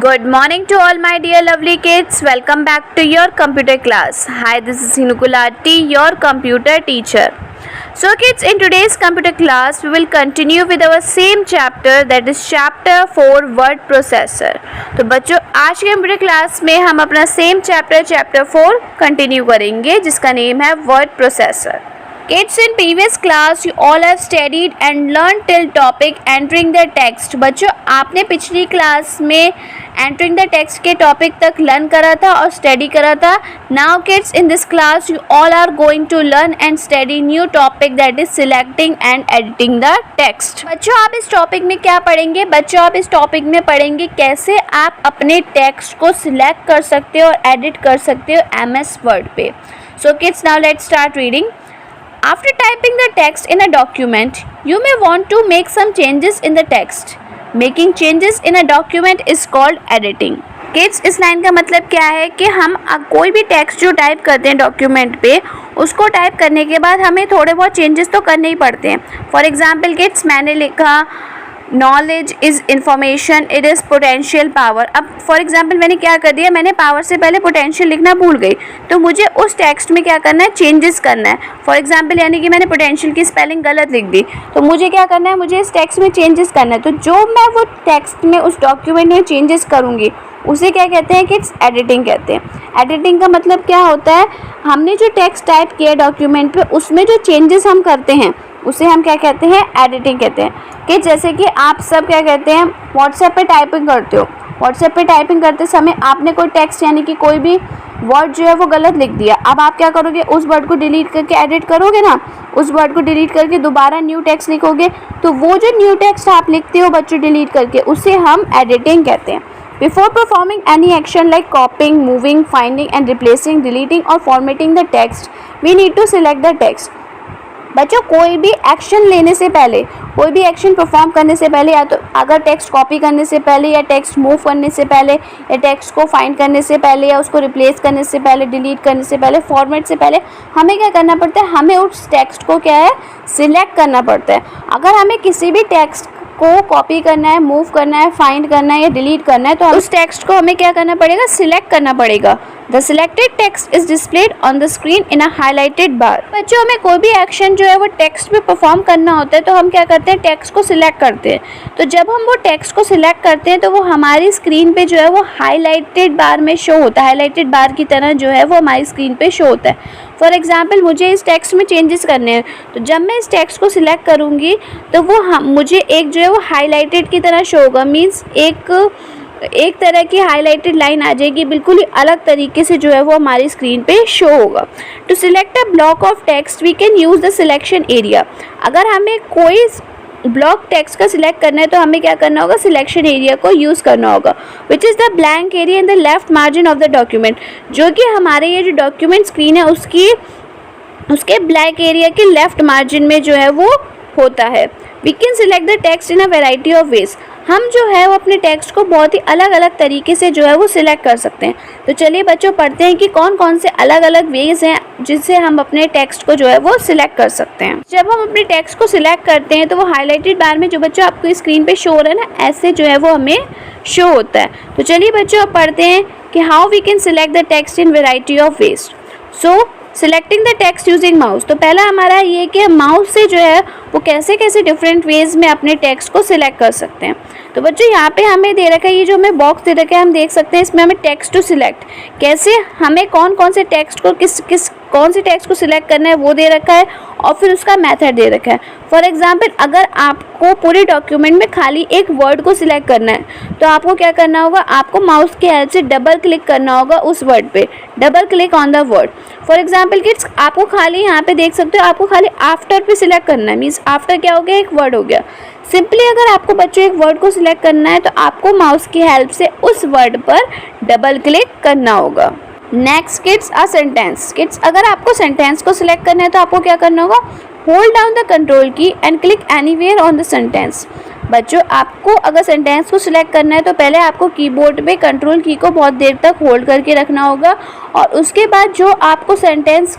Good morning to all my dear lovely kids. Welcome back to your computer class. Hi, this is Hinukulati, your computer teacher. So kids, in today's computer class, we will continue with our same chapter, that is chapter 4 word processor. तो बच्चों, आज के computer class में हम अपना same chapter 4 continue करेंगे, जिसका name है word processor. Kids, in previous class you all have studied and learned till topic entering the text. बच्चों, आपने पिछली क्लास में entering the text के टॉपिक तक लर्न करा था और स्टडी करा था. Now kids, in this class you all are going to learn and study new topic, that is selecting and editing the text. बच्चों, आप इस टॉपिक में क्या पढ़ेंगे? बच्चों, आप इस टॉपिक में पढ़ेंगे कैसे आप अपने टेक्स्ट को सिलेक्ट कर सकते हो और एडिट कर सकते हो MS वर्ड पे. So kids, now let's start reading. After typing the text in a document, you may want to make some changes in the text. Making changes in a document is called editing. Kids, इस line का मतलब क्या है कि हम कोई भी text जो टाइप करते हैं डॉक्यूमेंट पे, उसको टाइप करने के बाद हमें थोड़े बहुत चेंजेस तो करने ही पड़ते हैं. फॉर एग्जाम्पल किड्स, मैंने लिखा knowledge is information, it is potential power. अब फॉर एग्जांपल मैंने क्या कर दिया, मैंने पावर से पहले पोटेंशियल लिखना भूल गई, तो मुझे उस टेक्स्ट में क्या करना है, चेंजेस करना है. फॉर एग्जांपल यानी कि मैंने पोटेंशियल की स्पेलिंग गलत लिख दी, तो मुझे क्या करना है, मुझे इस टेक्स्ट में चेंजेस करना है. तो जो मैं वो टेक्स्ट में उस डॉक्यूमेंट में चेंजेस करूँगी उसे क्या कहते हैं किड्स, एडिटिंग कहते हैं. एडिटिंग का मतलब क्या होता है, हमने जो टेक्स्ट टाइप किया डॉक्यूमेंट पे उसमें जो चेंजेस हम करते हैं उसे हम क्या कहते हैं, एडिटिंग कहते हैं. कि जैसे कि आप सब क्या कहते हैं, व्हाट्सएप पे टाइपिंग करते हो, व्हाट्सएप पे टाइपिंग करते समय आपने कोई टेक्स्ट यानी कि कोई भी वर्ड जो है वो गलत लिख दिया. अब आप क्या करोगे, उस वर्ड को डिलीट करके एडिट करोगे ना, उस वर्ड को डिलीट करके दोबारा न्यू टेक्स्ट लिखोगे, तो वो जो न्यू टेक्स्ट आप लिखते हो बच्चों डिलीट करके, उसे हम एडिटिंग कहते हैं. Before performing any action like copying, moving, finding and replacing, deleting or formatting the text, we need to select the text. बच्चों, कोई भी एक्शन लेने से पहले, कोई भी एक्शन परफॉर्म करने से पहले, या तो अगर टेक्स्ट कॉपी करने से पहले, या टेक्स्ट मूव करने से पहले, या टेक्स्ट को फाइंड करने से पहले, या उसको रिप्लेस करने से पहले, डिलीट करने से पहले, फॉर्मेट से पहले, हमें क्या करना पड़ता है, हमें उस टेक्स्ट को क्या है, सिलेक्ट करना पड़ता है. अगर हमें किसी भी टेक्स्ट को कॉपी करना है, मूव करना है, फाइंड करना है या डिलीट करना है, तो उस टेक्स्ट को हमें क्या करना पड़ेगा, सिलेक्ट करना पड़ेगा. The selected text is displayed on the screen in a highlighted bar. बच्चों, हमें कोई भी एक्शन जो है वो टेक्स्ट पे परफॉर्म करना होता है तो हम क्या करते हैं, टेक्स्ट को सिलेक्ट करते हैं. तो जब हम वो टेक्स्ट को सिलेक्ट करते हैं तो वो हमारी स्क्रीन पे जो है वो हाईलाइटेड बार में शो होता है, हाईलाइटेड बार की तरह जो है वो हमारी स्क्रीन पे शो होता है. फॉर एग्जाम्पल, मुझे इस टेक्स्ट में चेंजेस करने हैं, तो जब मैं इस टेक्स्ट को सिलेक्ट करूँगी तो वो मुझे एक जो है वो हाईलाइटेड की तरह शो होगा. मीन्स एक तरह की हाईलाइटेड लाइन आ जाएगी, बिल्कुल ही अलग तरीके से जो है वो हमारी स्क्रीन पे शो होगा. To select a block of text we can use the selection area. अगर हमें कोई ब्लॉक टेक्स्ट का सिलेक्ट करना है तो हमें क्या करना होगा, सिलेक्शन एरिया को यूज़ करना होगा, which is the blank area in the left margin of the document. जो कि हमारे ये जो डॉक्यूमेंट स्क्रीन है उसके ब्लैक एरिया के लेफ्ट मार्जिन में जो है वो होता है. We can select the text in a variety of ways. हम जो है वो अपने टेक्स्ट को बहुत ही अलग अलग तरीके से जो है वो सिलेक्ट कर सकते हैं. तो चलिए बच्चों, पढ़ते हैं कि कौन कौन से अलग अलग वेज हैं जिससे हम अपने टेक्स्ट को जो है वो सिलेक्ट कर सकते हैं. जब हम अपने टेक्स्ट को सिलेक्ट करते हैं तो वो हाईलाइटेड बार में जो बच्चों आपको स्क्रीन पे शो हो रहा है ना, ऐसे जो है वो हमें शो होता है. तो चलिए बच्चों, अब पढ़ते हैं कि how we can select the text in variety of ways. So selecting the text using mouse. तो पहला हमारा ये कि माउस से जो है वो कैसे कैसे डिफरेंट वेज में अपने टेक्स्ट को सिलेक्ट कर सकते हैं. तो बच्चों, यहाँ पे हमें दे रखा है, ये जो हमें बॉक्स दे रखा है, हम देख सकते हैं इसमें हमें टेक्स्ट टू सिलेक्ट, कैसे हमें कौन कौन से टेक्स्ट को कौन से टेक्स्ट को सिलेक्ट करना है वो दे रखा है, और फिर उसका मेथड दे रखा है. फॉर एग्जांपल, अगर आपको पूरे डॉक्यूमेंट में खाली एक वर्ड को सिलेक्ट करना है तो आपको क्या करना होगा, आपको माउस की हेल्प से डबल क्लिक करना होगा उस वर्ड पे, double click on the word. For example kids, आपको खाली यहाँ पे देख सकते हो, आपको खाली आफ्टर पे सिलेक्ट करना है. मीन्स आफ्टर क्या हो गया, एक वर्ड हो गया. सिंपली अगर आपको बच्चों एक वर्ड को सिलेक्ट करना है तो आपको माउस की हेल्प से उस वर्ड पर डबल क्लिक करना होगा. Next kids, a sentence. Kids, अगर आपको सेंटेंस को सिलेक्ट करना है तो आपको क्या करना होगा, होल्ड डाउन द कंट्रोल की and click anywhere on the sentence. बच्चों आपको अगर सेंटेंस को सिलेक्ट करना है तो पहले आपको कीबोर्ड पे कंट्रोल की को बहुत देर तक होल्ड करके रखना होगा और उसके बाद जो आपको सेंटेंस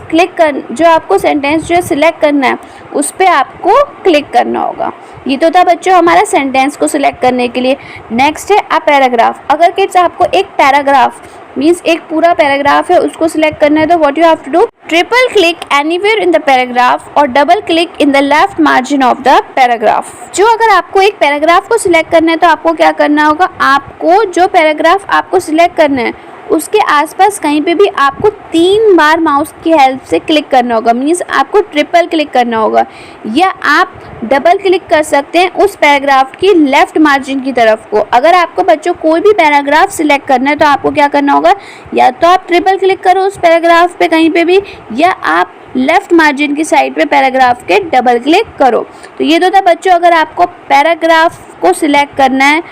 जो है सिलेक्ट करना है उस पर आपको क्लिक करना होगा। ये तो था बच्चों हमारा सेंटेंस को सिलेक्ट करने के लिए। नेक्स्ट है अ पैराग्राफ। अगर किड्स आपको एक पैराग्राफ मीन्स एक पूरा पैराग्राफ है उसको सिलेक्ट करना है तो what you have to do, triple click anywhere in the paragraph और double click in the left margin of the paragraph. जो अगर आपको एक पैराग्राफ को सिलेक्ट करना है तो आपको क्या करना होगा, आपको जो पैराग्राफ आपको सिलेक्ट करना है उसके आसपास कहीं पे भी आपको 3 बार माउस की हेल्प से क्लिक करना होगा। मीन्स आपको ट्रिपल क्लिक करना होगा या आप डबल क्लिक कर सकते हैं उस पैराग्राफ की लेफ़्ट मार्जिन की तरफ को। अगर आपको बच्चों कोई भी पैराग्राफ सिलेक्ट करना है तो आपको क्या करना होगा, या तो आप ट्रिपल क्लिक करो उस पैराग्राफ पे कहीं पे भी या आप लेफ़्ट मार्जिन की साइड पे पैराग्राफ के डबल क्लिक करो। तो ये तो था बच्चों अगर आपको पैराग्राफ को सिलेक्ट करना है।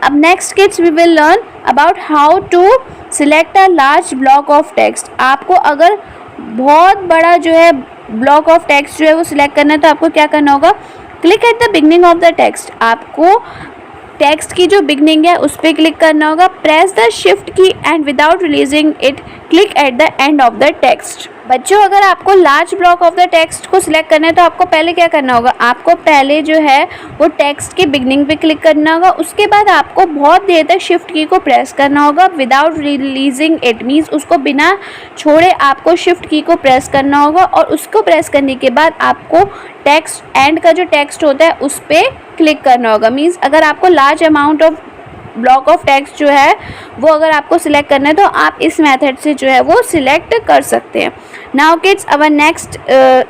अब next kids we will learn about how to select a large block of text. आपको अगर बहुत बड़ा जो है ब्लॉक ऑफ टेक्स्ट जो है वो सिलेक्ट करना है तो आपको क्या करना होगा, click at the beginning of the text. आपको टेक्स्ट की जो बिगनिंग है उस पर क्लिक करना होगा। प्रेस द शिफ्ट की and without releasing it click at the end of the text. बच्चों अगर आपको large block of the text को सिलेक्ट करना है तो आपको पहले क्या करना होगा, आपको पहले जो है वो टेक्स्ट के बिगनिंग पे क्लिक करना होगा। उसके बाद आपको बहुत देर तक शिफ्ट की को प्रेस करना होगा विदाउट रिलीजिंग इट मीन्स उसको बिना छोड़े आपको शिफ्ट की को प्रेस करना होगा और उसको प्रेस करने के बाद आपको टेक्स्ट एंड का जो टेक्स्ट होता है उस पर क्लिक करना होगा। मीन्स अगर आपको large amount of block of text जो है वो अगर आपको सिलेक्ट करना है तो आप इस मेथड से जो है वो सिलेक्ट कर सकते हैं। Now kids our next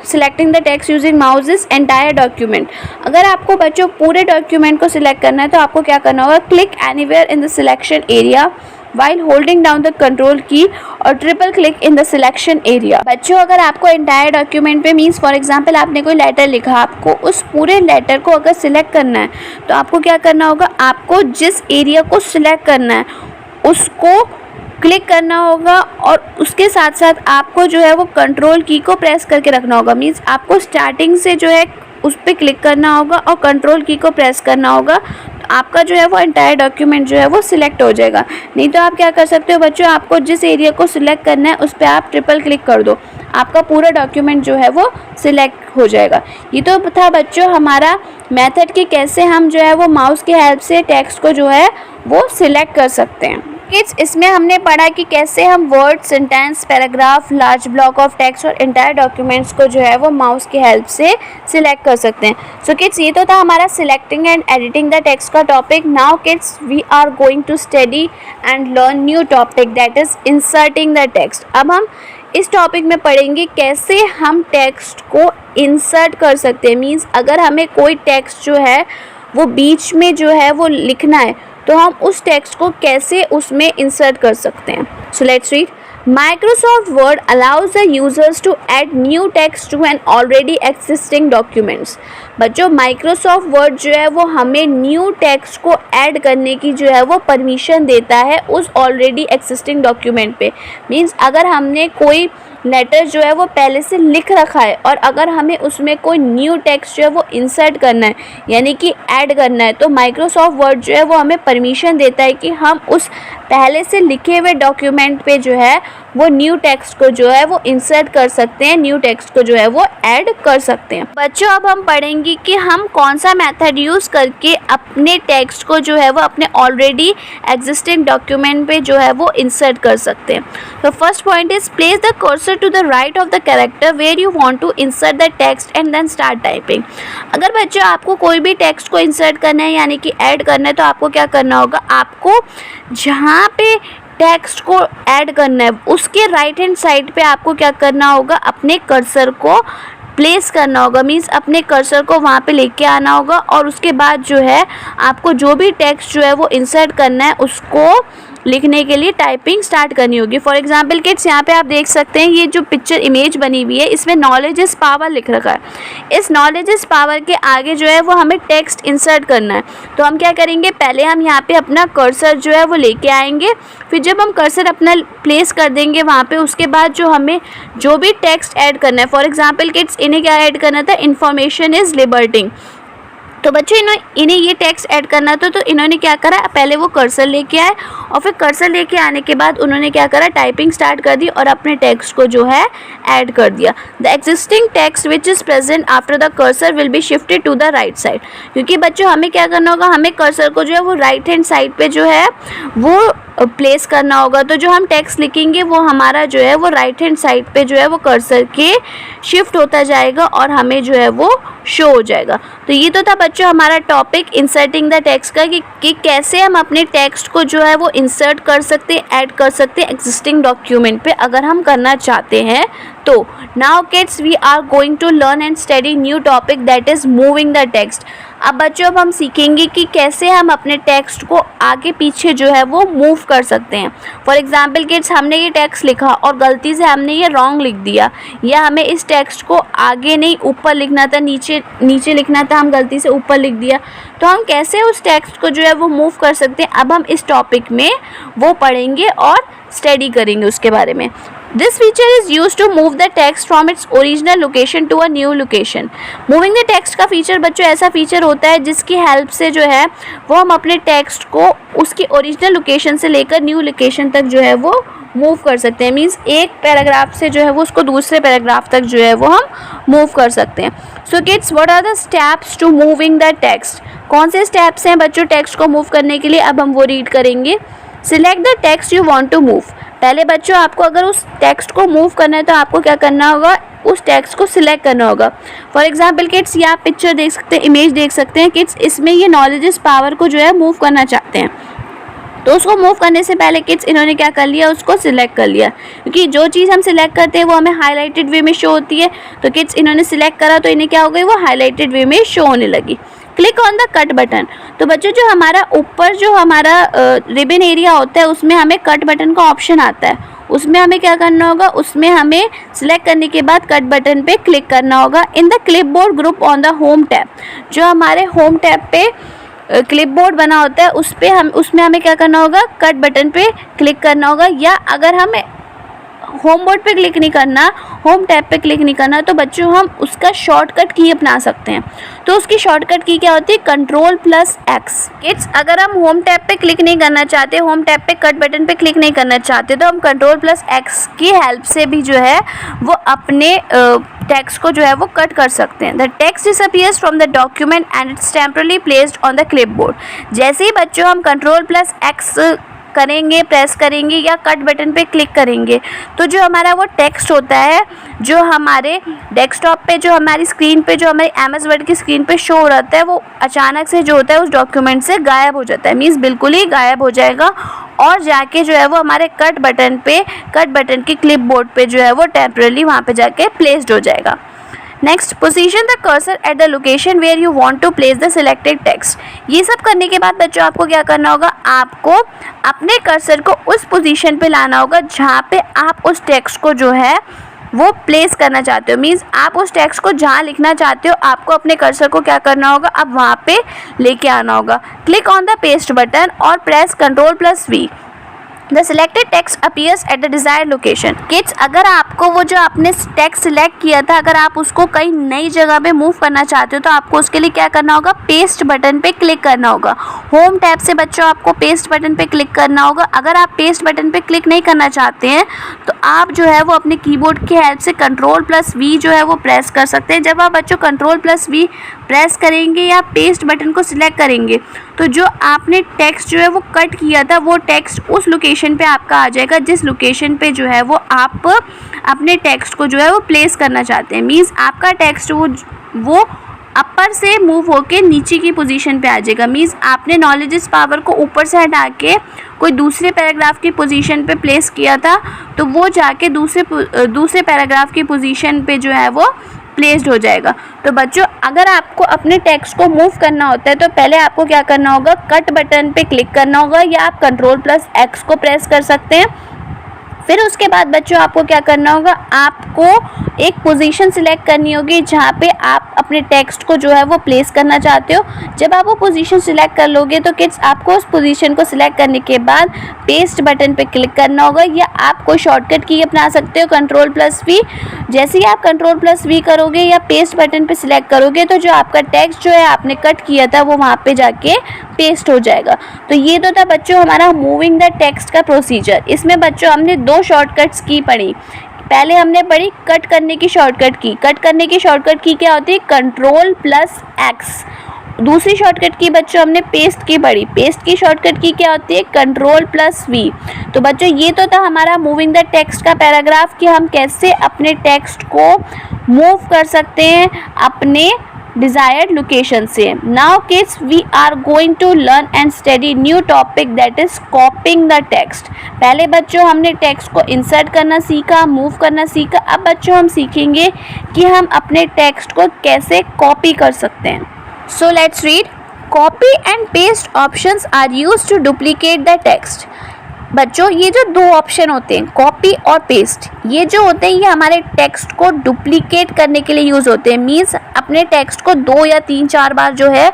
selecting the text using mouse is entire document. अगर आपको बच्चों पूरे डॉक्यूमेंट को सिलेक्ट करना है तो आपको क्या करना होगा, click anywhere in the selection area while holding down the control key और triple click in the selection area. बच्चों अगर आपको एंटायर डॉक्यूमेंट पे मीन्स फॉर एग्जांपल आपने कोई लेटर लिखा, आपको उस पूरे लेटर को अगर सिलेक्ट करना है तो आपको क्या करना होगा, आपको जिस एरिया को सिलेक्ट करना है उसको क्लिक करना होगा और उसके साथ साथ आपको जो है वो कंट्रोल की को प्रेस करके रखना होगा। मीन्स आपको स्टार्टिंग से जो है उस पर क्लिक करना होगा और कंट्रोल की को प्रेस करना होगा तो आपका जो है वो एंटायर डॉक्यूमेंट जो है वो सिलेक्ट हो जाएगा। नहीं तो आप क्या कर सकते हो बच्चों, आपको जिस एरिया को सिलेक्ट करना है उस पर आप ट्रिपल क्लिक कर दो, आपका पूरा डॉक्यूमेंट जो है वो सिलेक्ट हो जाएगा। ये तो था बच्चों हमारा मेथड कि कैसे हम जो है वो माउस की हेल्प से टेक्स्ट को जो है वो सिलेक्ट कर सकते हैं। किड्स इसमें हमने पढ़ा कि कैसे हम word, sentence, paragraph, large block of text और एंटायर डॉक्यूमेंट्स को जो है वो माउस की हेल्प से सिलेक्ट कर सकते हैं। सो किड्स ये तो था हमारा selecting and editing the text का topic. Now kids we are going to study and learn new topic that is inserting the text. अब हम इस टॉपिक में पढ़ेंगे कैसे हम टेक्स्ट को इंसर्ट कर सकते हैं। मीन्स अगर हमें कोई टेक्स्ट जो है वो बीच में जो है वो लिखना है तो हम उस टेक्स्ट को कैसे उसमें इंसर्ट कर सकते हैं। So let's read. Microsoft Word allows the users to add new text to an already existing documents। बच्चों Microsoft Word जो है वो हमें न्यू टेक्स्ट को ऐड करने की जो है वो परमिशन देता है उस ऑलरेडी एक्सिस्टिंग डॉक्यूमेंट पे। मीन्स अगर हमने कोई लेटर जो है वो पहले से लिख रखा है और अगर हमें उसमें कोई न्यू टेक्स्ट जो है वो इंसर्ट करना है यानी कि ऐड करना है तो माइक्रोसॉफ्ट वर्ड जो है वो हमें परमिशन देता है कि हम उस पहले से लिखे हुए डॉक्यूमेंट पे जो है वो न्यू टेक्स्ट को जो है वो इंसर्ट कर सकते हैं, न्यू टेक्स्ट को जो है वो ऐड कर सकते हैं। बच्चों अब हम पढ़ेंगे कि हम कौन सा मेथड यूज़ करके अपने टेक्स्ट को जो है वो अपने ऑलरेडी एग्जिस्टिंग डॉक्यूमेंट पे जो है वो इंसर्ट कर सकते हैं। तो first point is place the cursor to the right of the character where you want to insert the text and then start typing. अगर बच्चों आपको कोई भी टेक्स्ट को इंसर्ट करना है यानी कि ऐड करना है तो आपको क्या करना होगा, आपको जहाँ पे टेक्स्ट को ऐड करना है उसके राइट हैंड साइड पे आपको क्या करना होगा, अपने कर्सर को प्लेस करना होगा। मीन्स अपने कर्सर को वहाँ पे लेके आना होगा और उसके बाद जो है आपको जो भी टेक्स्ट जो है वो इंसर्ट करना है उसको लिखने के लिए टाइपिंग स्टार्ट करनी होगी। फॉर एग्जांपल किड्स यहाँ पे आप देख सकते हैं ये जो पिक्चर इमेज बनी हुई है इसमें नॉलेज इज़ पावर लिख रखा है। इस नॉलेज इज़ पावर के आगे जो है वो हमें टेक्स्ट इंसर्ट करना है। तो हम क्या करेंगे, पहले हम यहाँ पे अपना कर्सर जो है वो लेके आएंगे, फिर जब हम कर्सर अपना प्लेस कर देंगे वहाँ पे उसके बाद जो हमें जो भी टेक्स्ट ऐड करना है, फॉर एग्जाम्पल किड्स इन्हें क्या ऐड करना था, इन्फॉर्मेशन इज़ लिबर्टिंग। तो बच्चों इन्हें ये टेक्स्ट ऐड करना था, तो इन्होंने क्या करा, पहले वो कर्सर लेके आए और फिर कर्सर लेके आने के बाद उन्होंने क्या करा, टाइपिंग स्टार्ट कर दी और अपने टेक्स्ट को जो है ऐड कर दिया। The existing text which is present after the cursor will be shifted to the right side. क्योंकि बच्चों हमें क्या करना होगा, हमें कर्सर को जो है वो राइट हैंड साइड पे जो है वो प्लेस करना होगा। तो जो हम टेक्स्ट लिखेंगे वो हमारा जो है वो राइट हैंड साइड पे जो है वो कर्सर के शिफ्ट होता जाएगा और हमें जो है वो शो हो जाएगा। तो ये तो था बच्चों हमारा टॉपिक इंसर्टिंग द टेक्स्ट का कि कैसे हम अपने टेक्स्ट को जो है वो इंसर्ट कर सकते हैं, ऐड कर सकते हैं एग्जिस्टिंग डॉक्यूमेंट पे अगर हम करना चाहते हैं तो। Now kids we are going to learn and study new topic that is moving the text. अब बच्चों अब हम सीखेंगे कि कैसे हम अपने टेक्स्ट को आगे पीछे जो है वो मूव कर सकते हैं। फॉर एग्जाम्पल किड्स, हमने ये टेक्स्ट लिखा और गलती से हमने ये रॉन्ग लिख दिया, या हमें इस टेक्स्ट को आगे नहीं ऊपर लिखना था, नीचे लिखना था, हम गलती से ऊपर लिख दिया, तो हम कैसे उस टेक्स्ट को जो है वो मूव कर सकते हैं। अब हम इस टॉपिक में वो पढ़ेंगे और स्टडी करेंगे उसके बारे में। This feature is used to move the text from its original location to a new location. Moving the text का फीचर बच्चों ऐसा फीचर होता है जिसकी हेल्प से जो है वो हम अपने टेक्स्ट को उसकी ओरिजिनल लोकेशन से लेकर न्यू लोकेशन तक जो है वो मूव कर सकते हैं। मीन्स एक पैराग्राफ से जो है वो उसको दूसरे पैराग्राफ तक जो है वो हम मूव कर सकते हैं। So kids, what are the steps to moving the text? कौन से स्टेप्स हैं बच्चों टेक्स्ट को मूव करने के लिए? अब हम वो रीड करेंगे। Select the text you want to move. पहले बच्चों आपको अगर उस टेक्स्ट को मूव करना है तो आपको क्या करना होगा, उस टेक्स्ट को सिलेक्ट करना होगा। फॉर एग्जांपल किड्स, ये आप पिक्चर देख सकते हैं, इमेज देख सकते हैं किड्स, इसमें ये नॉलेज इज पावर को जो है मूव करना चाहते हैं। तो उसको मूव करने से पहले किड्स इन्होंने क्या कर लिया, उसको सिलेक्ट कर लिया, क्योंकि जो चीज़ हम सिलेक्ट करते हैं वो हमें हाईलाइटेड वे में शो होती है। तो किड्स इन्होंने सिलेक्ट करा तो इन्हें क्या हो गई, वो हाईलाइटेड वे में शो होने लगी। Click on the cut button. तो बच्चों जो हमारा ऊपर जो हमारा रिबन एरिया होता है उसमें हमें कट बटन का ऑप्शन आता है, उसमें हमें क्या करना होगा, उसमें हमें सिलेक्ट करने के बाद कट बटन पे क्लिक करना होगा। In the clipboard group on the home tab, जो हमारे होम टैब पे क्लिपबोर्ड बना होता है उसमें हमें क्या करना होगा, कट बटन पे क्लिक करना होगा। या अगर हमें होम बोर्ड पे क्लिक नहीं करना, होम टैब पे क्लिक नहीं करना, तो बच्चों हम उसका शॉर्टकट की अपना सकते हैं। तो उसकी शॉर्टकट की क्या होती है, Ctrl+X। किड्स अगर हम होम टैब पे क्लिक नहीं करना चाहते, होम टैब पे कट बटन पे क्लिक नहीं करना चाहते, तो हम Ctrl+X की हेल्प से भी जो है वो अपने टेक्स्ट को जो है वो कट कर सकते हैं। The text disappears from the document and it's temporarily placed on the clipboard. जैसे ही बच्चों हम Ctrl+X करेंगे, प्रेस करेंगे या कट बटन पे क्लिक करेंगे, तो जो हमारा वो टेक्स्ट होता है जो हमारे डेस्कटॉप पे, जो हमारी स्क्रीन पे, जो हमारी MS वर्ड की स्क्रीन पे शो हो रहता है, वो अचानक से जो होता है उस डॉक्यूमेंट से गायब हो जाता है। मीन्स बिल्कुल ही गायब हो जाएगा और जाके जो है वो हमारे कट बटन की क्लिपबोर्ड पे जो है वो टेम्परली वहाँ पे जाके प्लेस्ड हो जाएगा। Next, position the cursor at the location where you want to place the selected text. ये सब करने के बाद बच्चों आपको क्या करना होगा, आपको अपने कर्सर को उस पोजीशन पे लाना होगा जहाँ पे आप उस टेक्स्ट को जो है वो प्लेस करना चाहते हो। मीन्स आप उस टेक्स्ट को जहाँ लिखना चाहते हो, आपको अपने कर्सर को क्या करना होगा, अब वहाँ पे लेके आना होगा। Click on the paste button और press Ctrl+V। The selected text appears at the desired location. Kids, अगर आपको वो जो आपने टेक्स्ट सिलेक्ट किया था, अगर आप उसको कहीं नई जगह पे मूव करना चाहते हो तो आपको उसके लिए क्या करना होगा, पेस्ट बटन पे क्लिक करना होगा। होम टैब से बच्चों आपको पेस्ट बटन पे क्लिक करना होगा। अगर आप पेस्ट बटन पे क्लिक नहीं करना चाहते हैं तो आप जो है वो अपने कीबोर्ड की हेल्प से Ctrl+V जो है वो प्रेस कर सकते हैं। जब आप बच्चों Ctrl+V प्रेस करेंगे या पेस्ट बटन को सिलेक्ट करेंगे तो जो आपने टेक्स्ट जो है वो कट किया था वो टेक्स्ट उस लोकेशन पे आपका आ जाएगा जिस लोकेशन पे जो है वो आप अपने टेक्स्ट को जो है वो प्लेस करना चाहते हैं। मीन्स आपका टेक्स्ट वो अपर से मूव होके नीचे की पोजीशन पे आ जाएगा। मीन्स आपने नॉलेज इज पावर को ऊपर से हटा के कोई दूसरे पैराग्राफ की पोजीशन पे प्लेस किया था तो वो जाके दूसरे पैराग्राफ की पोजीशन पे जो है वो प्लेस्ड हो जाएगा। तो बच्चों अगर आपको अपने टेक्स्ट को मूव करना होता है तो पहले आपको क्या करना होगा, कट बटन पे क्लिक करना होगा या आप Ctrl+X को प्रेस कर सकते हैं फिर उसके बाद बच्चों आपको क्या करना होगा, आपको एक पोजीशन सिलेक्ट करनी होगी जहाँ पे आप अपने टेक्स्ट को जो है वो प्लेस करना चाहते हो। जब आप वो पोजीशन सिलेक्ट कर लोगे तो किड्स आपको उस पोजीशन को सिलेक्ट करने के बाद पेस्ट बटन पे क्लिक करना होगा, या आप कोई शॉर्टकट की अपना सकते हो Ctrl+V। जैसे ही आप Ctrl+V करोगे या पेस्ट बटन पे सिलेक्ट करोगे तो जो आपका टेक्स्ट जो है आपने कट किया था वो वहाँ पे जाके पेस्ट हो जाएगा। तो ये तो था बच्चों हमारा मूविंग द टेक्स्ट का प्रोसीजर। इसमें बच्चों हमने 2 शॉर्टकट्स की पढ़ी। पहले हमने पढ़ी कट करने की शॉर्टकट की। कट करने की शॉर्टकट की क्या होती है, Ctrl+X। दूसरी शॉर्टकट की बच्चों हमने पेस्ट की पढ़ी। पेस्ट की शॉर्टकट की क्या होती है, Ctrl+V। तो बच्चों ये तो था हमारा मूविंग द टेक्स्ट का पैराग्राफ कि हम कैसे अपने टेक्स्ट को मूव कर सकते हैं अपने desired location से। Now kids we are going to learn and study new topic that is copying the text। पहले बच्चों हमने टेक्स्ट को इंसर्ट करना सीखा, मूव करना सीखा। अब बच्चों हम सीखेंगे कि हम अपने टेक्स्ट को कैसे कॉपी कर सकते हैं। So let's read। Copy and paste options are used to duplicate the text। बच्चों ये जो 2 ऑप्शन होते हैं कॉपी और पेस्ट, ये जो होते हैं ये हमारे टेक्स्ट को डुप्लीकेट करने के लिए यूज़ होते हैं। मीन्स अपने टेक्स्ट को 2 या 3-4 बार जो है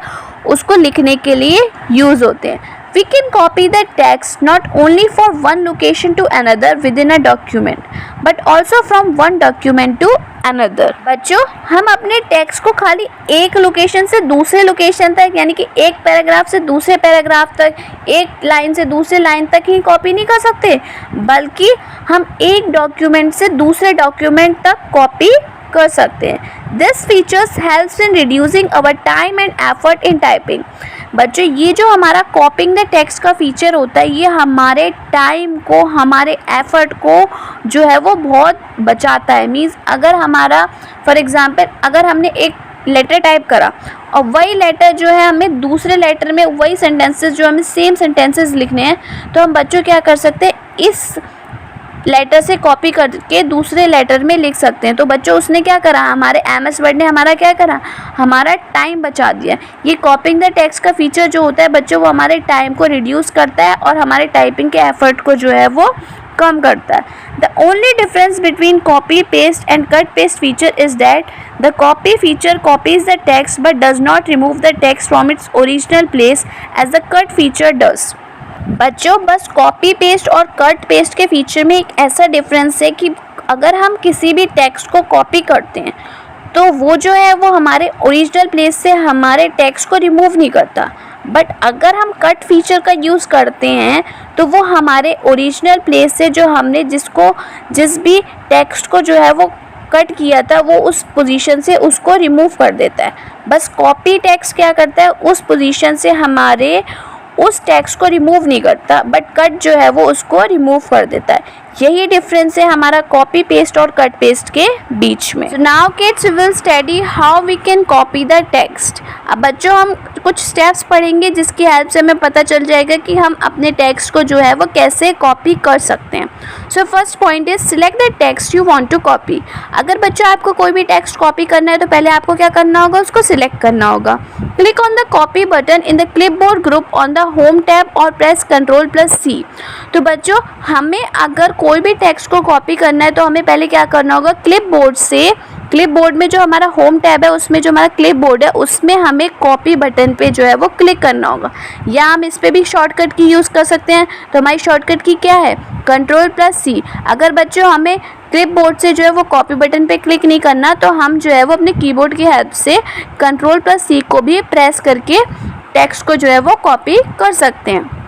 उसको लिखने के लिए यूज़ होते हैं। We can copy the text not only for one location to another within a document, but also from one document to another। बच्चों हम अपने टेक्स्ट को खाली एक लोकेशन से दूसरे लोकेशन तक, यानी कि एक पैराग्राफ से दूसरे पैराग्राफ तक, एक लाइन से दूसरे लाइन तक ही कॉपी नहीं कर सकते, बल्कि हम एक डॉक्यूमेंट से दूसरे डॉक्यूमेंट तक कॉपी कर सकते हैं। This features helps in reducing our time and effort in typing. बच्चों ये जो हमारा कॉपिंग द टेक्स्ट का फीचर होता है ये हमारे टाइम को, हमारे एफर्ट को जो है वो बहुत बचाता है। मीन्स अगर हमारा फॉर एग्जांपल अगर हमने एक लेटर टाइप करा और वही लेटर जो है हमें दूसरे लेटर में वही सेंटेंसेस जो हमें सेम सेंटेंसेस लिखने हैं, तो हम बच्चों क्या कर सकते हैं, इस लेटर से कॉपी करके दूसरे लेटर में लिख सकते हैं। तो बच्चों उसने क्या करा, हमारे MS वर्ड ने हमारा क्या करा, हमारा टाइम बचा दिया। ये कॉपिंग द टेक्स्ट का फीचर जो होता है बच्चों वो हमारे टाइम को रिड्यूस करता है और हमारे टाइपिंग के एफर्ट को जो है वो कम करता है। The only difference between copy paste and cut paste feature is that the copy feature copies the text but does not remove the text from its original place as the cut feature does. बच्चों बस copy paste और cut paste के feature में एक ऐसा difference है कि अगर हम किसी भी टेक्स्ट को कॉपी करते हैं तो वो जो है वो हमारे ओरिजिनल प्लेस से हमारे टेक्स्ट को रिमूव नहीं करता, बट अगर हम कट फीचर का यूज़ करते हैं तो वो हमारे ओरिजिनल प्लेस से जो हमने जिस भी टेक्स्ट को जो है वो कट किया था वो उस पोजीशन से उसको रिमूव कर देता है। बस कॉपी टेक्स्ट क्या करता है, उस पोजीशन से हमारे उस टेक्स्ट को रिमूव नहीं करता, बट कट जो है वो उसको रिमूव कर देता है। यही डिफरेंस है हमारा कॉपी पेस्ट और कट पेस्ट के बीच में। Now kids we will study how we can copy the text. अब बच्चों हम कुछ स्टेप्स पढ़ेंगे जिसकी हेल्प से हमें पता चल जाएगा कि हम अपने टेक्स्ट को जो है वो कैसे कॉपी कर सकते हैं। So first point is select the text you want to copy. अगर बच्चों आपको कोई भी टेक्स्ट कॉपी करना है तो पहले आपको क्या करना होगा, उसको सिलेक्ट करना होगा। Click on the copy button in the clipboard group on the home tab और प्रेस Ctrl+C। तो बच्चों हमें अगर कोई भी टेक्स्ट को कॉपी करना है तो हमें पहले क्या करना होगा, क्लिपबोर्ड में जो हमारा होम टैब है उसमें जो हमारा क्लिपबोर्ड है उसमें हमें कॉपी बटन पे जो है वो क्लिक करना होगा, या हम इस पे भी शॉर्टकट की यूज़ कर सकते हैं। तो हमारी शॉर्टकट की क्या है, Ctrl+C। अगर बच्चों हमें क्लिपबोर्ड से जो है वो कॉपी बटन पे क्लिक नहीं करना तो हम जो है वो अपने कीबोर्ड की हेल्प से Ctrl+C को भी प्रेस करके टेक्स्ट को जो है वो कॉपी कर सकते हैं।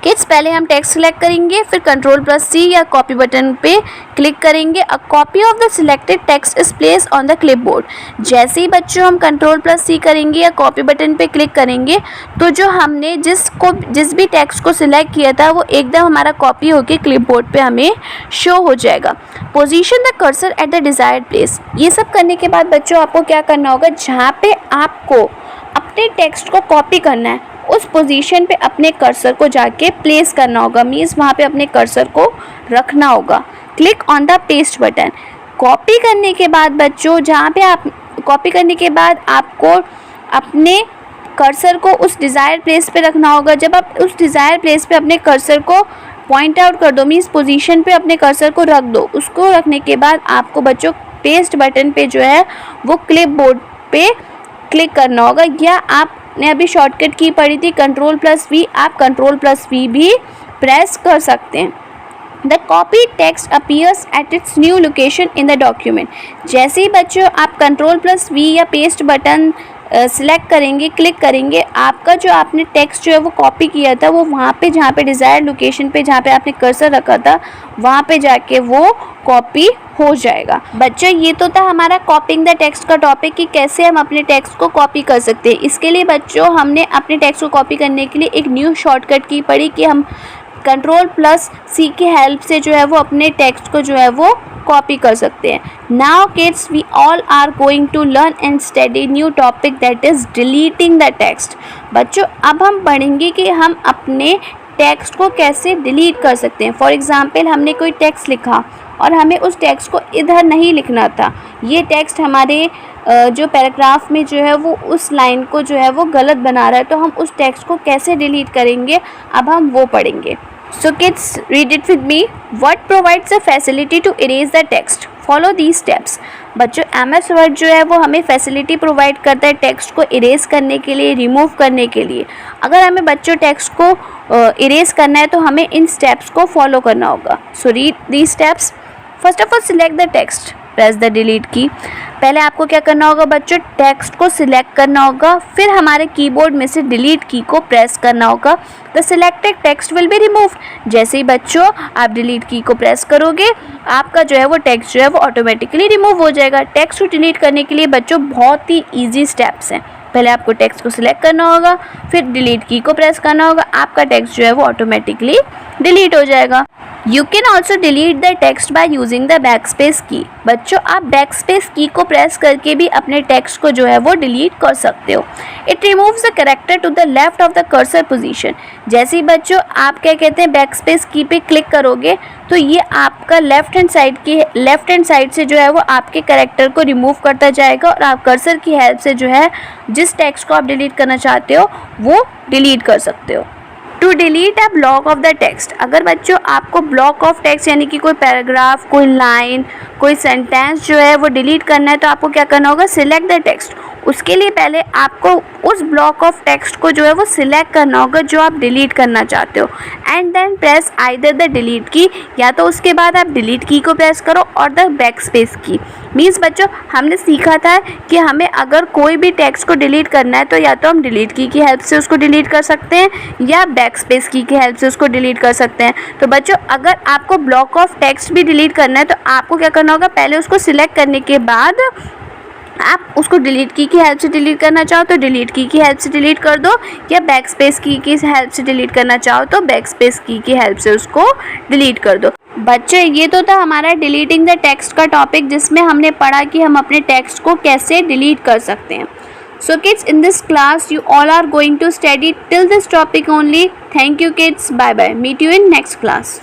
किड्स पहले हम टेक्स्ट सिलेक्ट करेंगे, फिर Ctrl+C या कॉपी बटन पे क्लिक करेंगे। A copy of the selected text is place on the clipboard. जैसे ही बच्चों हम Ctrl+C करेंगे या कॉपी बटन पे क्लिक करेंगे तो जो हमने जिस भी टेक्स्ट को सिलेक्ट किया था वो एकदम हमारा कॉपी होके क्लिपबोर्ड पे हमें शो हो जाएगा। Position the cursor at the desired place. ये सब करने के बाद बच्चों आपको क्या करना होगा, जहाँ पे आपको अपने टेक्स्ट को कॉपी करना है उस पोजीशन पे अपने कर्सर को जाके प्लेस करना होगा। मीन्स वहाँ पे अपने कर्सर को रखना होगा। Click on the paste button. Copy करने के बाद बच्चों जहाँ पे आप कॉपी करने के बाद आपको अपने कर्सर को उस डिज़ायर प्लेस पे रखना होगा। जब आप उस डिज़ायर प्लेस पे अपने कर्सर को पॉइंट आउट कर दो, मीन्स पोजीशन पे अपने कर्सर को रख दो। उसको रखने के बाद आपको बच्चों पेस्ट बटन पे जो है वो क्लिप बोर्ड पे क्लिक करना होगा, या आपने अभी शॉर्टकट की पढ़ी थी Ctrl+V, आप Ctrl+V भी प्रेस कर सकते हैं। The copied text appears at its new location in the document। जैसे ही बच्चों आप Ctrl+V या पेस्ट बटन सिलेक्ट करेंगे, क्लिक करेंगे, आपका जो आपने टेक्स्ट जो है वो कॉपी किया था वो वहाँ पे जहाँ पे डिज़ायर्ड लोकेशन पे जहाँ पे आपने कर्सर रखा था वहाँ पे जाके वो कॉपी हो जाएगा। बच्चों ये तो था हमारा कॉपिंग द टेक्स्ट का टॉपिक कि कैसे हम अपने टेक्स्ट को कॉपी कर सकते हैं। इसके लिए बच्चों हमने अपने टेक्स्ट को कॉपी करने के लिए एक न्यू शॉर्टकट की पढ़ी कि हम Ctrl+C की हेल्प से जो है वो अपने टेक्स्ट को जो है वो कॉपी कर सकते हैं। Now kids we all are going to learn and study new topic that is deleting the text. बच्चों अब हम पढ़ेंगे कि हम अपने टेक्स्ट को कैसे डिलीट कर सकते हैं। फॉर एग्ज़ाम्पल हमने कोई टेक्स्ट लिखा और हमें उस टेक्स्ट को इधर नहीं लिखना था, ये टेक्स्ट हमारे जो पैराग्राफ में जो है वो उस लाइन को जो है वो गलत बना रहा है, तो हम उस टेक्स्ट को कैसे डिलीट करेंगे अब हम वो पढ़ेंगे। So kids, read it with me. What provides a facility to erase the text? Follow these steps. बच्चों MS Word जो है वो हमें फैसिलिटी प्रोवाइड करता है टेक्स्ट को इरेज करने के लिए, रिमूव करने के लिए। अगर हमें बच्चों टेक्स्ट को इरेज करना है तो हमें इन स्टेप्स को फॉलो करना होगा। So read these steps. First of all select the text, press the delete की। पहले आपको क्या करना होगा बच्चों, टेक्स्ट को सिलेक्ट करना होगा, फिर हमारे कीबोर्ड में से डिलीट की को प्रेस करना होगा। The selected text will be removed. जैसे ही बच्चों आप डिलीट की को प्रेस करोगे आपका जो है वो टेक्स्ट जो है वो ऑटोमेटिकली रिमूव हो जाएगा। टेक्स्ट को डिलीट करने के लिए बच्चों बहुत ही ईजी स्टेप्स हैं। पहले आपको टेक्स्ट को सिलेक्ट करना होगा, फिर डिलीट की को प्रेस करना होगा, आपका टेक्स्ट जो है वो ऑटोमेटिकली डिलीट हो जाएगा। You can also delete the text by using the backspace की। बच्चों आप बैकस्पेस की को प्रेस करके भी अपने टेक्स्ट को जो है वो डिलीट कर सकते हो। It removes the character to the left of the cursor position. जैसे ही बच्चों आप क्या कहते हैं बैकस्पेस की पे क्लिक करोगे तो ये आपका लेफ्ट हैंड साइड से जो है वो आपके कैरेक्टर को रिमूव करता जाएगा और आप कर्सर की हेल्प से जो है जिस टेक्स्ट को आप डिलीट करना चाहते हो वो डिलीट कर सकते हो। To delete a block of the text, अगर बच्चों आपको ब्लॉक ऑफ टेक्स्ट यानी कि कोई पैराग्राफ, कोई लाइन, कोई सेंटेंस जो है वो डिलीट करना है तो आपको क्या करना होगा, सिलेक्ट द टेक्स्ट। उसके लिए पहले आपको उस ब्लॉक ऑफ टेक्स्ट को जो है वो सिलेक्ट करना होगा जो आप डिलीट करना चाहते हो, and then press either the delete key, या तो उसके बाद आप डिलीट की को प्रेस करो और द बैक स्पेस की। मीन्स बच्चों हमने सीखा था कि हमें अगर कोई भी टेक्स्ट को डिलीट करना है तो या तो हम डिलीट की हेल्प से उसको डिलीट कर सकते हैं या बैक स्पेस की हेल्प से उसको डिलीट कर सकते हैं। तो बच्चों अगर आपको ब्लॉक ऑफ टेक्स्ट भी डिलीट करना है तो आपको क्या करना होगा, पहले उसको सिलेक्ट करने के बाद आप उसको डिलीट की हेल्प से डिलीट करना चाहो तो डिलीट की हेल्प से डिलीट कर दो, या बैक स्पेस की हेल्प से डिलीट करना चाहो तो बैक स्पेस की हेल्प से उसको डिलीट कर दो। बच्चे ये तो था हमारा डिलीटिंग द टेक्स्ट का टॉपिक जिसमें हमने पढ़ा कि हम अपने टेक्स्ट को कैसे डिलीट कर सकते हैं। So kids, in this class you all are going to study till this topic only. Thank you kids. Bye bye. Meet you in next class.